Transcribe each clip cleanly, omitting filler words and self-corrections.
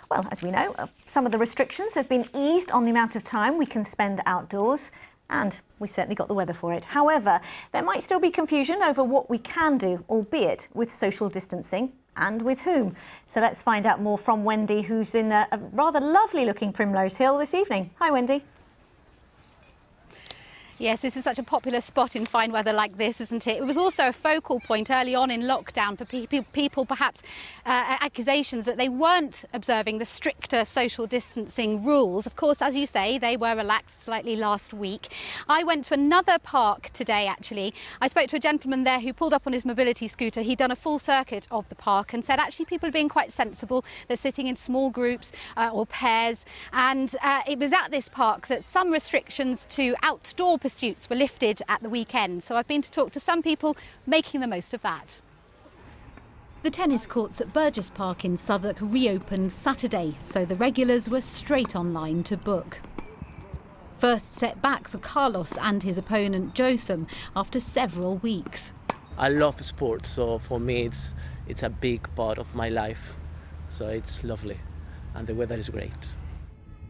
Well, as we know, some of the restrictions have been eased on the amount of time we can spend outdoors, and we certainly got the weather for it. However, there might still be confusion over what we can do, albeit with social distancing, and with whom. So let's find out more from Wendy, who's in a rather lovely looking Primrose Hill this evening. Hi, Wendy. Yes, this is such a popular spot in fine weather like this, isn't it? It was also a focal point early on in lockdown for people perhaps accusations that they weren't observing the stricter social distancing rules. Of course, as you say, they were relaxed slightly last week. I went to another park today, actually. I spoke to a gentleman there who pulled up on his mobility scooter. He'd done a full circuit of the park and said actually people are being quite sensible. They're sitting in small groups or pairs. And it was at this park that some restrictions to outdoor pursuits were lifted at the weekend. So I've been to talk to some people making the most of that. The tennis courts at Burgess Park in Southwark reopened Saturday, so the regulars were straight online to book. First set back for Carlos and his opponent Jotham after several weeks. I love sports, so for me it's a big part of my life. So it's lovely and the weather is great.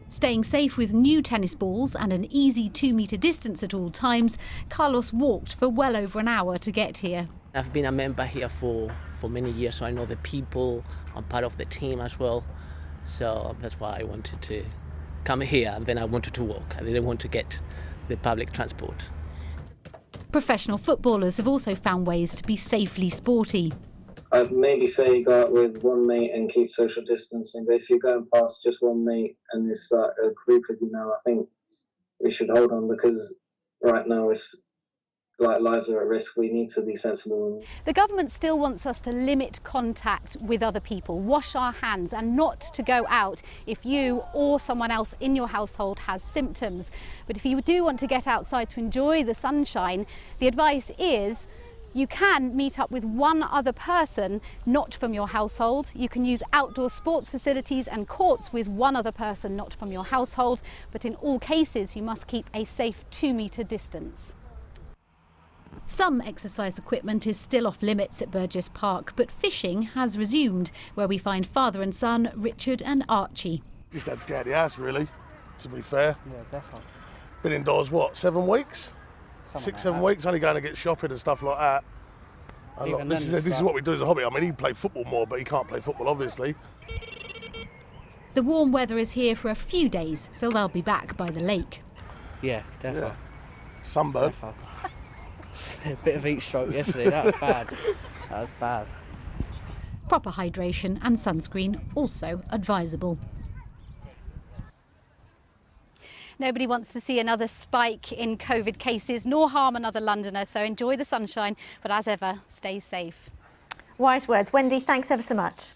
Staying safe with new tennis balls and an easy 2-metre distance at all times, Carlos walked for well over an hour to get here. I've been a member here for many years, so I know the people. I'm part of the team as well. So that's why I wanted to come here, and then I wanted to walk. I didn't want to get the public transport. Professional footballers have also found ways to be safely sporty. I'd maybe say go out with one mate and keep social distancing, but if you're going past just one mate and it's a group of you now, I think we should hold on, because right now it's like lives are at risk. We need to be sensible. The government still wants us to limit contact with other people, wash our hands and not to go out if you or someone else in your household has symptoms. But if you do want to get outside to enjoy the sunshine, the advice is you can meet up with one other person, not from your household. You can use outdoor sports facilities and courts with one other person, not from your household. But in all cases, you must keep a safe 2-metre distance. Some exercise equipment is still off limits at Burgess Park, but fishing has resumed, where we find father and son, Richard and Archie. Just had to get out of the house, really, to be fair. Yeah, definitely. Been indoors, what, 7 weeks? Something 6, like 7 that. weeks, only going to get shopping and stuff like that. This is what we do as a hobby. I mean, he'd play football more, but he can't play football, obviously. The warm weather is here for a few days, so they'll be back by the lake. Yeah, definitely. Yeah. Sunburn. A bit of heat stroke yesterday, that was bad. That was bad. Proper hydration and sunscreen also advisable. Nobody wants to see another spike in COVID cases, nor harm another Londoner, so enjoy the sunshine, but as ever, stay safe. Wise words. Wendy, thanks ever so much.